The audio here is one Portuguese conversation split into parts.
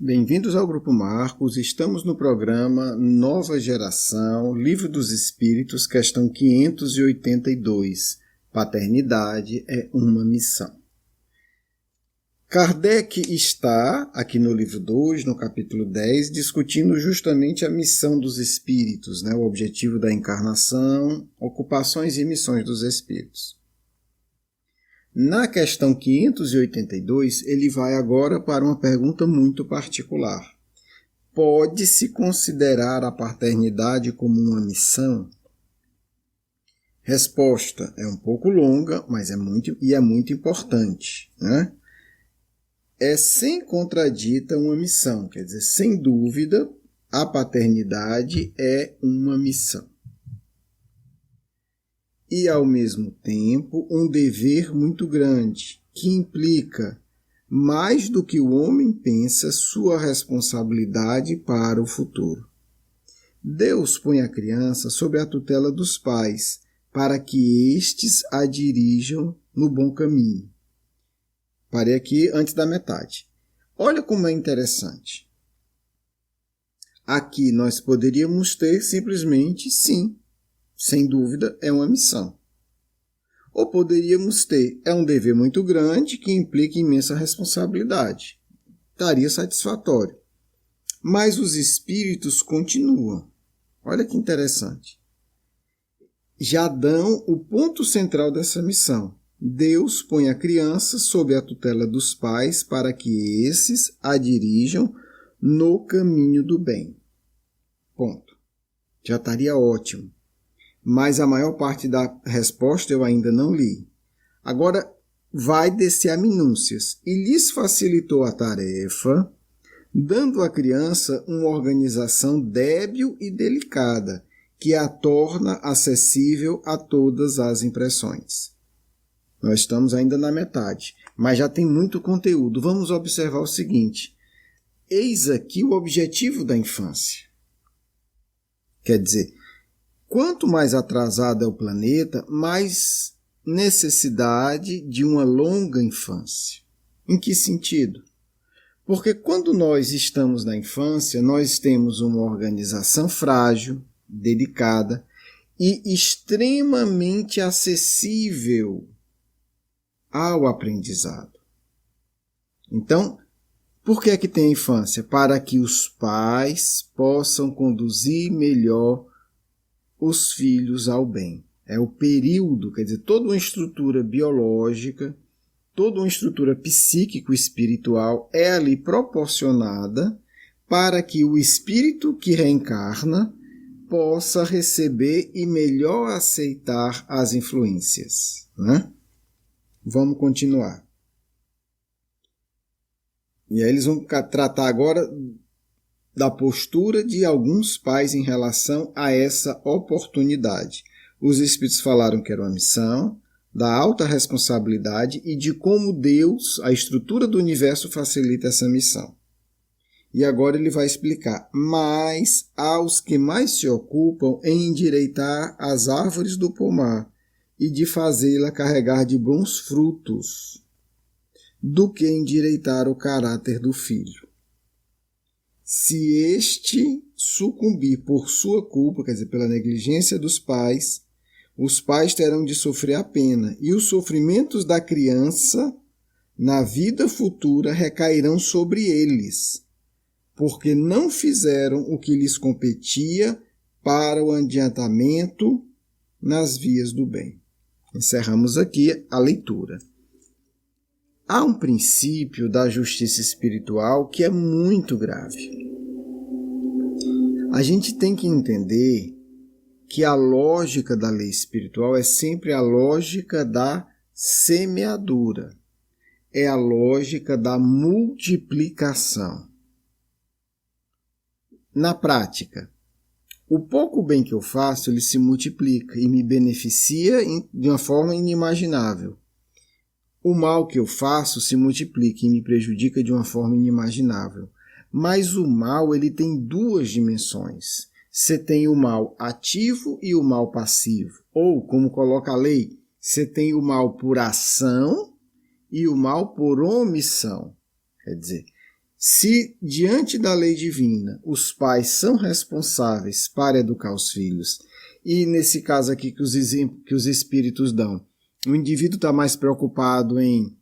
Bem-vindos ao Grupo Marcos, estamos no programa Nova Geração, Livro dos Espíritos, questão 582, Paternidade é uma missão. Kardec está, aqui no livro 2, no capítulo 10, discutindo justamente a missão dos espíritos, o objetivo da encarnação, ocupações e missões dos espíritos. Na questão 582, ele vai agora para uma pergunta muito particular. Pode-se considerar a paternidade como uma missão? Resposta é um pouco longa, mas é muito importante, É sem contradita uma missão, quer dizer, sem dúvida, a paternidade é uma missão. E, ao mesmo tempo, um dever muito grande, que implica, mais do que o homem pensa, sua responsabilidade para o futuro. Deus põe a criança sob a tutela dos pais, para que estes a dirijam no bom caminho. Parei aqui antes da metade. Olha como é interessante. Aqui nós poderíamos ter simplesmente sim. Sem dúvida, é uma missão. Ou poderíamos ter, é um dever muito grande que implica imensa responsabilidade. Estaria satisfatório. Mas os espíritos continuam. Olha que interessante. Já dão o ponto central dessa missão. Deus põe a criança sob a tutela dos pais para que esses a dirijam no caminho do bem. Ponto. Já estaria ótimo. Mas a maior parte da resposta eu ainda não li. Agora vai descer a minúcias. E lhes facilitou a tarefa, dando à criança uma organização débil e delicada, que a torna acessível a todas as impressões. Nós estamos ainda na metade, mas já tem muito conteúdo. Vamos observar o seguinte. Eis aqui o objetivo da infância. Quer dizer, quanto mais atrasado é o planeta, mais necessidade de uma longa infância. Em que sentido? Porque quando nós estamos na infância, nós temos uma organização frágil, delicada e extremamente acessível ao aprendizado. Então, por que é que tem a infância? Para que os pais possam conduzir melhor os filhos ao bem. É o período, quer dizer, toda uma estrutura biológica, toda uma estrutura psíquico-espiritual é ali proporcionada para que o espírito que reencarna possa receber e melhor aceitar as influências. Vamos continuar. E aí eles vão tratar agora da postura de alguns pais em relação a essa oportunidade. Os espíritos falaram que era uma missão, da alta responsabilidade e de como Deus, a estrutura do universo, facilita essa missão. E agora ele vai explicar. Mas aos que mais se ocupam em endireitar as árvores do pomar e de fazê-la carregar de bons frutos, do que endireitar o caráter do filho. Se este sucumbir por sua culpa, quer dizer, pela negligência dos pais, os pais terão de sofrer a pena, e os sofrimentos da criança na vida futura recairão sobre eles, porque não fizeram o que lhes competia para o adiantamento nas vias do bem. Encerramos aqui a leitura. Há um princípio da justiça espiritual que é muito grave. A gente tem que entender que a lógica da lei espiritual é sempre a lógica da semeadura. É a lógica da multiplicação. Na prática, o pouco bem que eu faço, ele se multiplica e me beneficia de uma forma inimaginável. O mal que eu faço se multiplica e me prejudica de uma forma inimaginável. Mas o mal, ele tem duas dimensões. Você tem o mal ativo e o mal passivo. Ou, como coloca a lei, você tem o mal por ação e o mal por omissão. Quer dizer, Se, diante da lei divina, os pais são responsáveis para educar os filhos, e nesse caso aqui que os espíritos dão, o indivíduo está mais preocupado em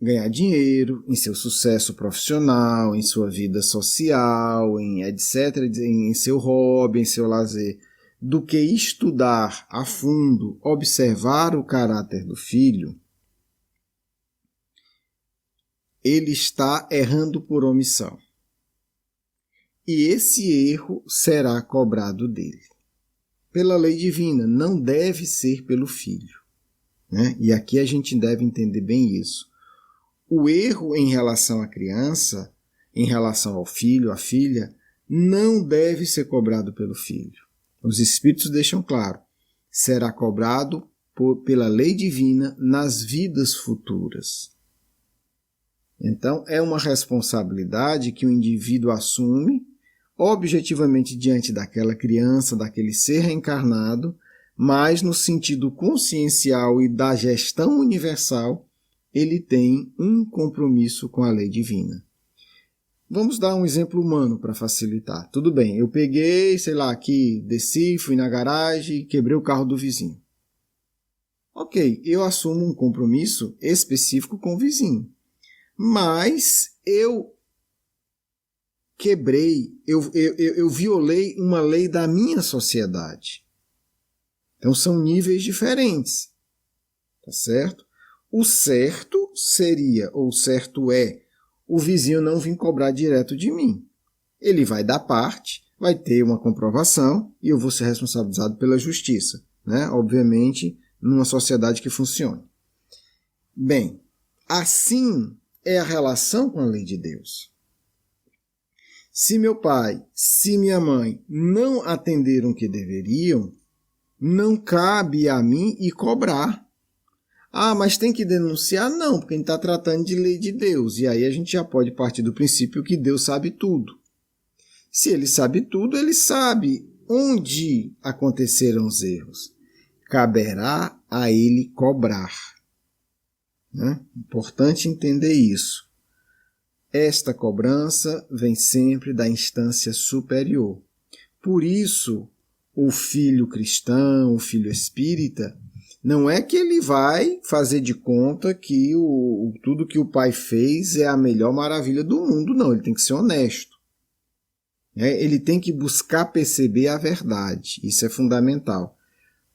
ganhar dinheiro, em seu sucesso profissional, em sua vida social, em etc., em seu hobby, em seu lazer, do que estudar a fundo, observar o caráter do filho, ele está errando por omissão. E esse erro será cobrado dele. Pela lei divina, não deve ser pelo filho. Né? E aqui a gente deve entender bem isso. O erro em relação à criança, em relação ao filho, à filha, não deve ser cobrado pelo filho. Os Espíritos deixam claro, será cobrado pela lei divina nas vidas futuras. Então, é uma responsabilidade que o indivíduo assume, objetivamente diante daquela criança, daquele ser reencarnado, mas no sentido consciencial e da gestão universal, ele tem um compromisso com a lei divina. Vamos dar um exemplo humano para facilitar. Tudo bem, eu peguei, aqui, desci, fui na garagem e quebrei o carro do vizinho. Ok, eu assumo um compromisso específico com o vizinho. Mas eu quebrei, eu violei uma lei da minha sociedade. Então são níveis diferentes. Tá certo? O certo seria, ou certo é, o vizinho não vir cobrar direto de mim. Ele vai dar parte, vai ter uma comprovação e eu vou ser responsabilizado pela justiça. Né? Obviamente, numa sociedade que funcione. Bem, assim é a relação com a lei de Deus. Se meu pai, se minha mãe não atenderam o que deveriam, não cabe a mim ir cobrar. Ah, mas tem que denunciar? Não, porque a gente está tratando de lei de Deus. E aí a gente já pode partir do princípio que Deus sabe tudo. Se ele sabe tudo, ele sabe onde aconteceram os erros. Caberá a ele cobrar. Né? Importante entender isso. Esta cobrança vem sempre da instância superior. Por isso, o filho cristão, o filho espírita, não é que ele vai fazer de conta que tudo que o pai fez é a melhor maravilha do mundo. Não, ele tem que ser honesto. Ele tem que buscar perceber a verdade. Isso é fundamental.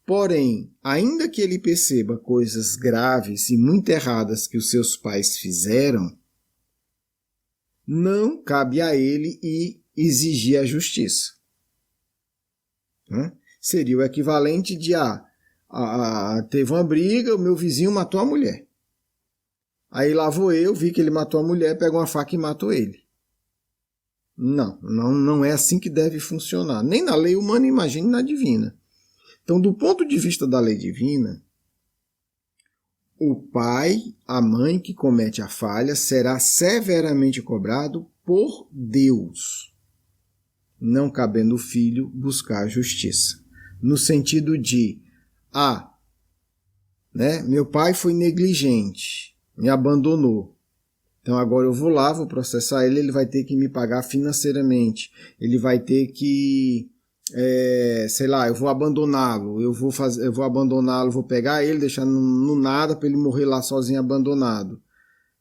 Porém, ainda que ele perceba coisas graves e muito erradas que os seus pais fizeram, não cabe a ele ir exigir a justiça. Seria o equivalente de teve uma briga, o meu vizinho matou a mulher. Aí lá vou eu, vi que ele matou a mulher, pego uma faca e mato ele. Não é assim que deve funcionar. Nem na lei humana, imagine na divina. Então, do ponto de vista da lei divina, o pai, a mãe que comete a falha será severamente cobrado por Deus, não cabendo o filho buscar a justiça. No sentido de, meu pai foi negligente, me abandonou. Então agora eu vou lá, vou processar ele, ele vai ter que me pagar financeiramente, ele vai ter que, eu vou abandoná-lo, eu vou abandoná-lo, vou pegar ele, deixar no nada para ele morrer lá sozinho abandonado.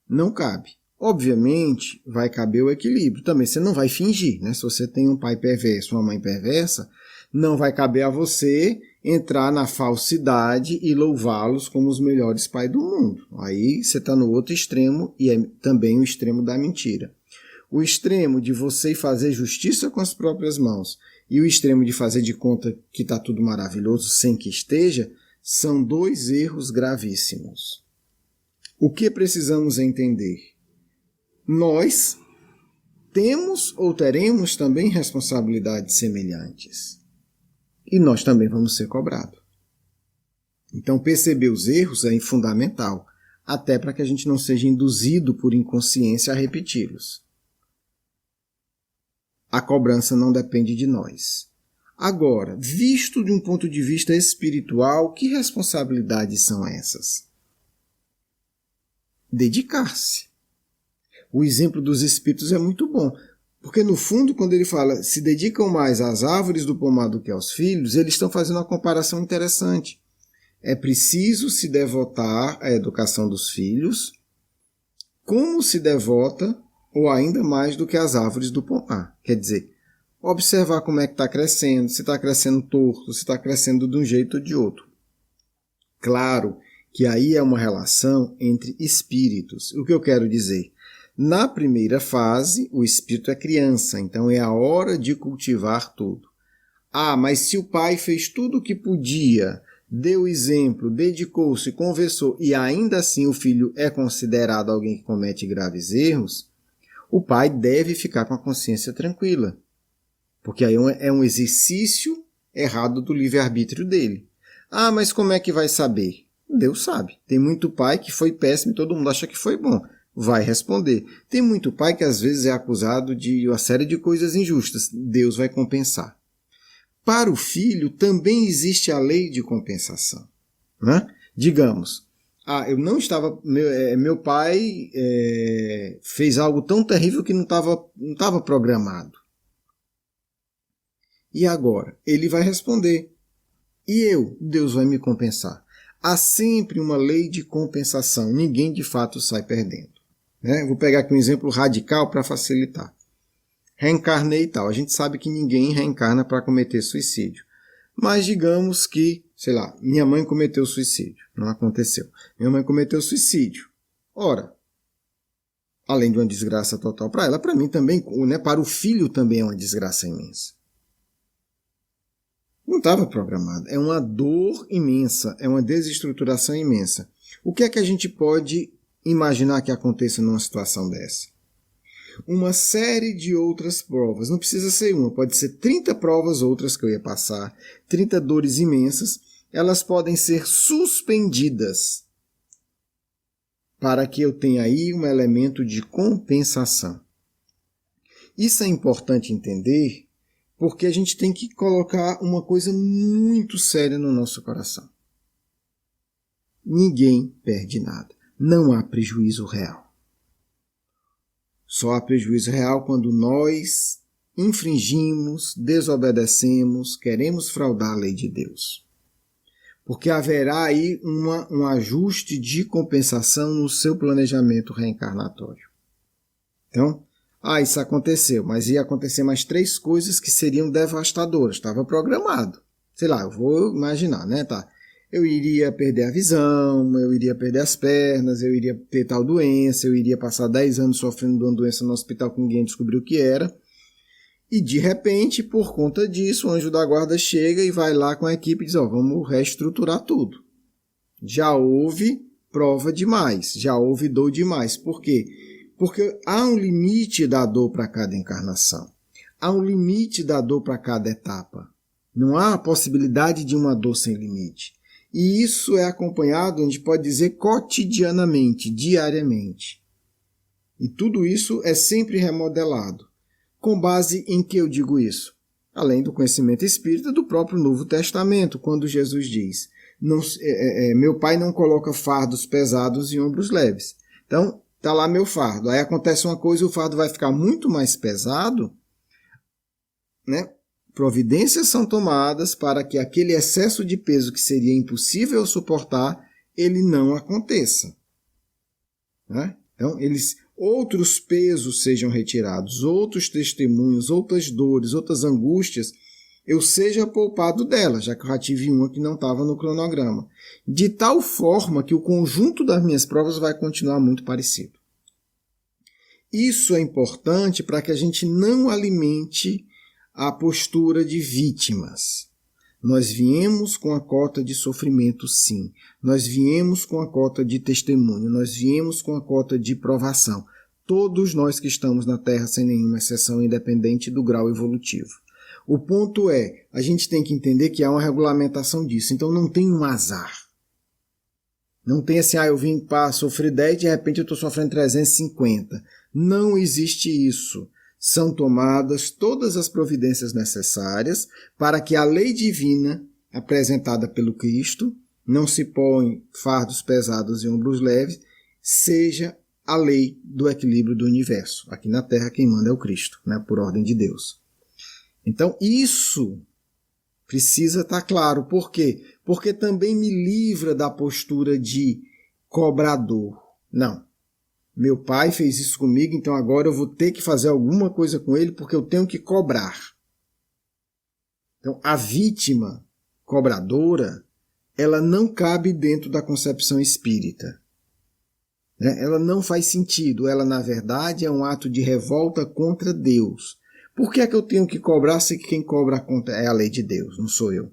Não cabe. Obviamente vai caber o equilíbrio. Também você não vai fingir, né? Se você tem um pai perverso, uma mãe perversa, não vai caber a você entrar na falsidade e louvá-los como os melhores pais do mundo. Aí você está no outro extremo e é também o extremo da mentira. O extremo de você fazer justiça com as próprias mãos e o extremo de fazer de conta que está tudo maravilhoso sem que esteja, são dois erros gravíssimos. O que precisamos entender? Nós temos ou teremos também responsabilidades semelhantes. E nós também vamos ser cobrados. Então, perceber os erros é fundamental, até para que a gente não seja induzido por inconsciência a repeti-los. A cobrança não depende de nós. Agora, visto de um ponto de vista espiritual, que responsabilidades são essas? Dedicar-se. O exemplo dos espíritos é muito bom, porque no fundo, quando ele fala se dedicam mais às árvores do pomar do que aos filhos, eles estão fazendo uma comparação interessante. É preciso se devotar à educação dos filhos, como se devota, ou ainda mais do que as árvores do pomar. Quer dizer, observar como é que está crescendo, se está crescendo torto, se está crescendo de um jeito ou de outro. Claro que aí é uma relação entre espíritos. O que eu quero dizer? Na primeira fase, o espírito é criança, então é a hora de cultivar tudo. Ah, mas se o pai fez tudo o que podia, deu exemplo, dedicou-se, conversou, e ainda assim o filho é considerado alguém que comete graves erros, o pai deve ficar com a consciência tranquila. Porque aí é um exercício errado do livre-arbítrio dele. Ah, mas como é que vai saber? Deus sabe. Tem muito pai que foi péssimo e todo mundo acha que foi bom. Vai responder. Tem muito pai que às vezes é acusado de uma série de coisas injustas. Deus vai compensar. Para o filho também existe a lei de compensação. Né? Digamos, eu não estava. Meu pai fez algo tão terrível que não estava programado. E agora? Ele vai responder. E eu? Deus vai me compensar. Há sempre uma lei de compensação. Ninguém de fato sai perdendo. Né? Vou pegar aqui um exemplo radical para facilitar. Reencarnei e tal. A gente sabe que ninguém reencarna para cometer suicídio. Mas digamos que, sei lá, minha mãe cometeu suicídio. Não aconteceu. Minha mãe cometeu suicídio. Ora, além de uma desgraça total para ela, para mim também, né, para o filho também é uma desgraça imensa. Não estava programado. É uma dor imensa, é uma desestruturação imensa. O que é que a gente pode imaginar que aconteça numa situação dessa? Uma série de outras provas. Não precisa ser uma, pode ser 30 provas outras que eu ia passar, 30 dores imensas. Elas podem ser suspendidas para que eu tenha aí um elemento de compensação. Isso é importante entender, porque a gente tem que colocar uma coisa muito séria no nosso coração. Ninguém perde nada. Não há prejuízo real. Só há prejuízo real quando nós infringimos, desobedecemos, queremos fraudar a lei de Deus. Porque haverá aí um ajuste de compensação no seu planejamento reencarnatório. Então, isso aconteceu, mas ia acontecer mais 3 coisas que seriam devastadoras. Estava programado. Sei lá, eu vou imaginar, né? Tá. Eu iria perder a visão, eu iria perder as pernas, eu iria ter tal doença, eu iria passar 10 anos sofrendo de uma doença no hospital que ninguém descobriu o que era. E de repente, por conta disso, o anjo da guarda chega e vai lá com a equipe e diz, vamos reestruturar tudo. Já houve prova demais, já houve dor demais. Por quê? Porque há um limite da dor para cada encarnação. Há um limite da dor para cada etapa. Não há a possibilidade de uma dor sem limite. E isso é acompanhado, a gente pode dizer, cotidianamente, diariamente. E tudo isso é sempre remodelado. Com base em que eu digo isso? Além do conhecimento espírita do próprio Novo Testamento, quando Jesus diz, meu pai não coloca fardos pesados em ombros leves. Então, está lá meu fardo. Aí acontece uma coisa, o fardo vai ficar muito mais pesado, né? Providências são tomadas para que aquele excesso de peso que seria impossível suportar, ele não aconteça. Né? Então, outros pesos sejam retirados, outros testemunhos, outras dores, outras angústias, eu seja poupado delas, já que eu já tive uma que não estava no cronograma. De tal forma que o conjunto das minhas provas vai continuar muito parecido. Isso é importante para que a gente não alimente a postura de vítimas. Nós viemos com a cota de sofrimento, sim. Nós viemos com a cota de testemunho. Nós viemos com a cota de provação. Todos nós que estamos na Terra, sem nenhuma exceção, independente do grau evolutivo. O ponto é, a gente tem que entender que há uma regulamentação disso. Então não tem um azar. Não tem assim, eu vim para sofrer 10 e de repente eu estou sofrendo 350. Não existe isso. São tomadas todas as providências necessárias para que a lei divina, apresentada pelo Cristo, não se põe fardos pesados e ombros leves, seja a lei do equilíbrio do universo. Aqui na Terra quem manda é o Cristo, né, por ordem de Deus. Então isso precisa estar claro. Por quê? Porque também me livra da postura de cobrador. Não. Meu pai fez isso comigo, então agora eu vou ter que fazer alguma coisa com ele porque eu tenho que cobrar. Então a vítima cobradora, ela não cabe dentro da concepção espírita. Ela não faz sentido. Ela, na verdade, é um ato de revolta contra Deus. Por que é que eu tenho que cobrar se quem cobra a conta é a lei de Deus, não sou eu?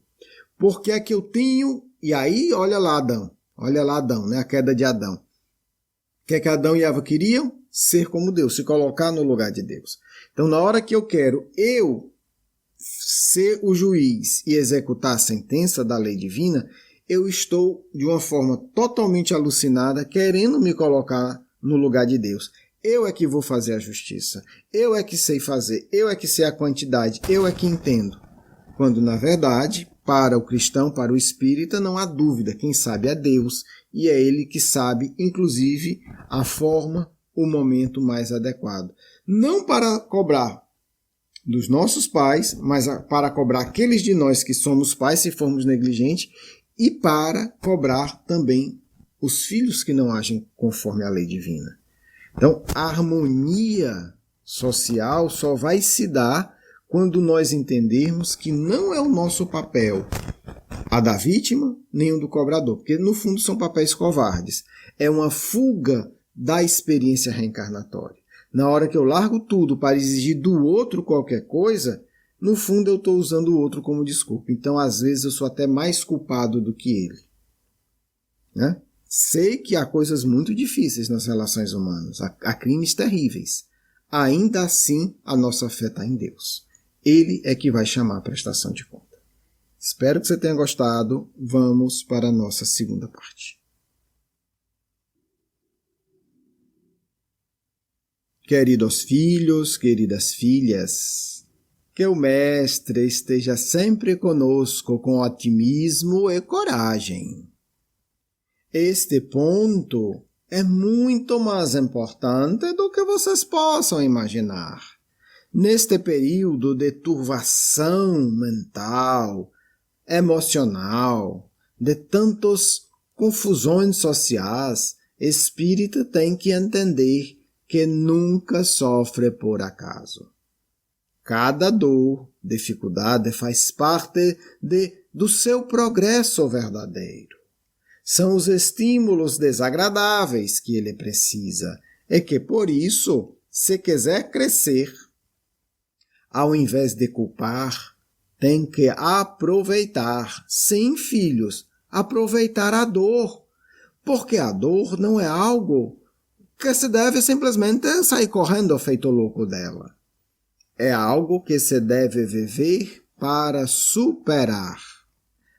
Por que é que eu tenho... E aí, olha lá Adão, né? A queda de Adão. O que é que Adão e Eva queriam? Ser como Deus, se colocar no lugar de Deus. Então, na hora que eu quero ser o juiz e executar a sentença da lei divina, eu estou, de uma forma totalmente alucinada, querendo me colocar no lugar de Deus. Eu é que vou fazer a justiça. Eu é que sei fazer. Eu é que sei a quantidade. Eu é que entendo. Quando, na verdade, para o cristão, para o espírita, não há dúvida. Quem sabe é Deus. E é Ele que sabe, inclusive, a forma, o momento mais adequado. Não para cobrar dos nossos pais, mas para cobrar aqueles de nós que somos pais, se formos negligentes, e para cobrar também os filhos que não agem conforme a lei divina. Então, a harmonia social só vai se dar quando nós entendermos que não é o nosso papel a da vítima, nem o do cobrador, porque no fundo são papéis covardes. É uma fuga da experiência reencarnatória. Na hora que eu largo tudo para exigir do outro qualquer coisa, no fundo eu estou usando o outro como desculpa. Então, às vezes, eu sou até mais culpado do que ele. Né? Sei que há coisas muito difíceis nas relações humanas, há crimes terríveis. Ainda assim, a nossa fé está em Deus. Ele é que vai chamar a prestação de conta. Espero que você tenha gostado. Vamos para a nossa segunda parte. Queridos filhos, queridas filhas, que o Mestre esteja sempre conosco com otimismo e coragem. Este ponto é muito mais importante do que vocês possam imaginar. Neste período de turvação mental, emocional, de tantas confusões sociais, espírita tem que entender que nunca sofre por acaso. Cada dor, dificuldade faz parte do seu progresso verdadeiro. São os estímulos desagradáveis que ele precisa e que, por isso, se quiser crescer, ao invés de culpar, tem que aproveitar, sim, filhos, aproveitar a dor, porque a dor não é algo que se deve simplesmente sair correndo feito louco dela. É algo que se deve viver para superar.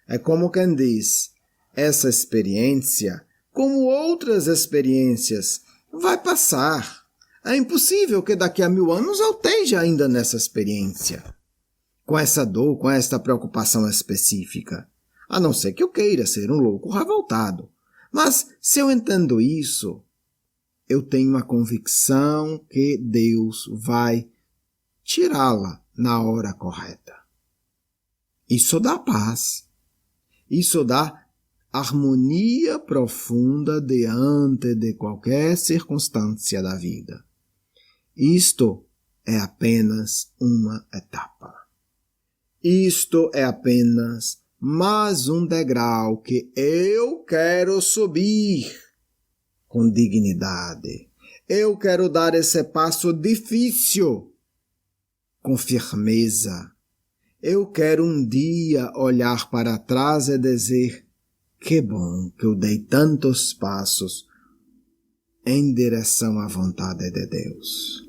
É como quem diz, essa experiência, como outras experiências, vai passar. É impossível que daqui a 1000 anos eu esteja ainda nessa experiência, com essa dor, com esta preocupação específica. A não ser que eu queira ser um louco revoltado. Mas se eu entendo isso, eu tenho a convicção que Deus vai tirá-la na hora correta. Isso dá paz. Isso dá harmonia profunda diante de qualquer circunstância da vida. Isto é apenas uma etapa. Isto é apenas mais um degrau que eu quero subir com dignidade. Eu quero dar esse passo difícil com firmeza. Eu quero um dia olhar para trás e dizer: que bom que eu dei tantos passos em direção à vontade de Deus.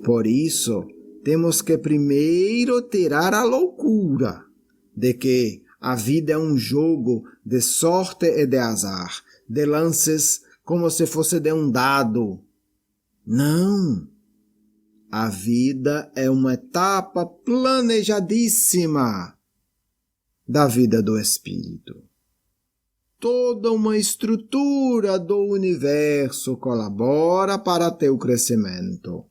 Por isso, temos que primeiro tirar a loucura de que a vida é um jogo de sorte e de azar, de lances como se fosse de um dado. Não! A vida é uma etapa planejadíssima da vida do espírito. toda uma estrutura do universo colabora para teu crescimento.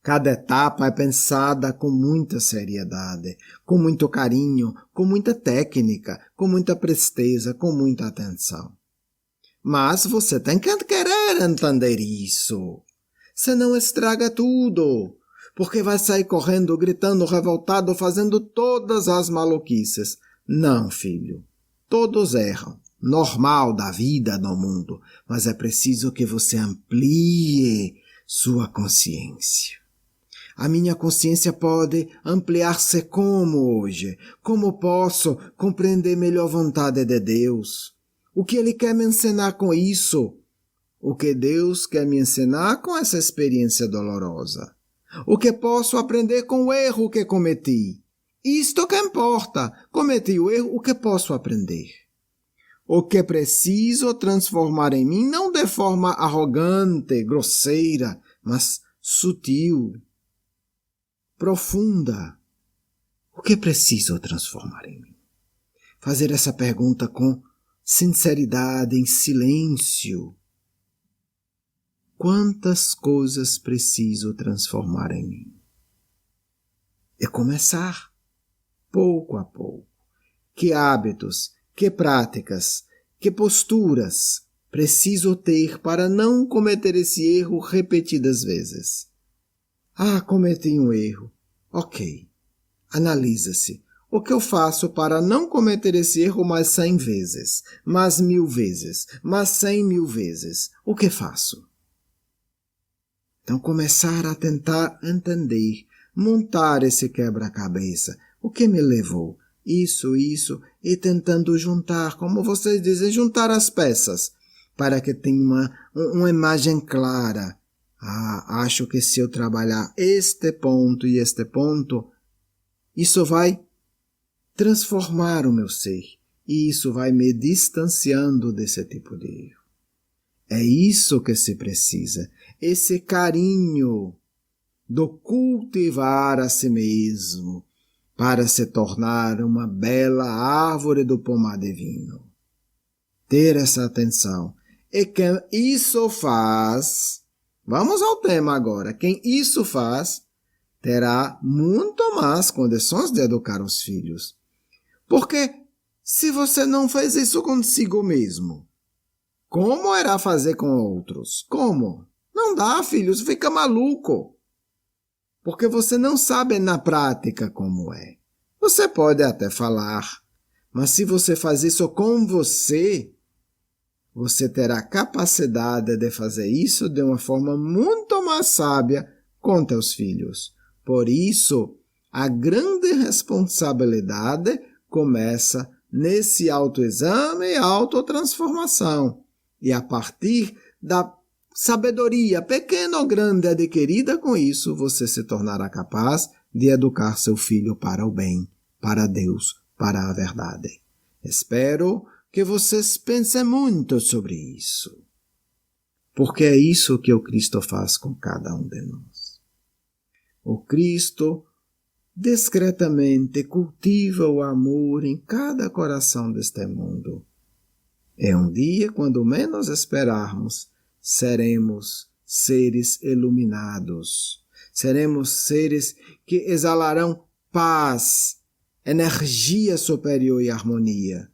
Cada etapa é pensada com muita seriedade, com muito carinho, com muita técnica, com muita presteza, com muita atenção. Mas você tem que querer entender isso. Senão estraga tudo, porque vai sair correndo, gritando, revoltado, fazendo todas as maluquices. Não, filho. Todos erram. Normal da vida, do mundo. Mas é preciso que você amplie sua consciência. A minha consciência pode ampliar-se como hoje? Como posso compreender melhor a vontade de Deus? O que Ele quer me ensinar com isso? O que Deus quer me ensinar com essa experiência dolorosa? O que posso aprender com o erro que cometi? Isto que importa. Cometi o erro, o que posso aprender? O que preciso transformar em mim, não de forma arrogante, grosseira, mas sutil, profunda. O que preciso transformar em mim? Fazer essa pergunta com sinceridade, em silêncio. Quantas coisas preciso transformar em mim? E começar, pouco a pouco. Que hábitos, que práticas, que posturas preciso ter para não cometer esse erro repetidas vezes? Cometi um erro. Ok. Analisa-se. O que eu faço para não cometer esse erro mais 100 vezes, mais 1000 vezes, mais 100.000 vezes? O que faço? Então, começar a tentar entender, montar esse quebra-cabeça. O que me levou? Isso, e tentando juntar, como vocês dizem, juntar as peças, para que tenha uma imagem clara. Acho que se eu trabalhar este ponto e este ponto, isso vai transformar o meu ser. E isso vai me distanciando desse tipo de erro. É isso que se precisa. Esse carinho do cultivar a si mesmo para se tornar uma bela árvore do pomar divino. Ter essa atenção. E quem isso faz, vamos ao tema agora, quem isso faz terá muito mais condições de educar os filhos. Porque se você não fez isso consigo mesmo, como irá fazer com outros? Como? Não dá, filho, você fica maluco. Porque você não sabe na prática como é. Você pode até falar, mas se você faz isso com você, você terá capacidade de fazer isso de uma forma muito mais sábia com teus filhos. Por isso, a grande responsabilidade começa nesse autoexame e autotransformação. E a partir da sabedoria, pequena ou grande, adquirida com isso, você se tornará capaz de educar seu filho para o bem, para Deus, para a verdade. Espero que vocês pensem muito sobre isso, porque é isso que o Cristo faz com cada um de nós. O Cristo discretamente cultiva o amor em cada coração deste mundo. É um dia, quando menos esperarmos, seremos seres iluminados. Seremos seres que exalarão paz, energia superior e harmonia,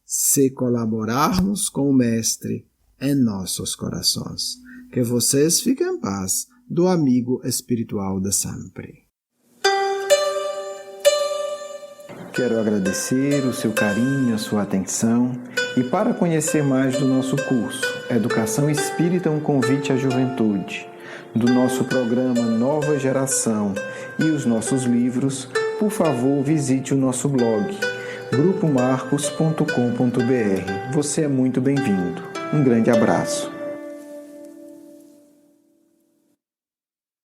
se colaborarmos com o Mestre em nossos corações. Que vocês fiquem em paz, do amigo espiritual de sempre. Quero agradecer o seu carinho, a sua atenção, e para conhecer mais do nosso curso Educação Espírita, um convite à juventude, do nosso programa Nova Geração e os nossos livros, por favor, visite o nosso blog grupomarcos.com.br. Você é muito bem-vindo. Um grande abraço.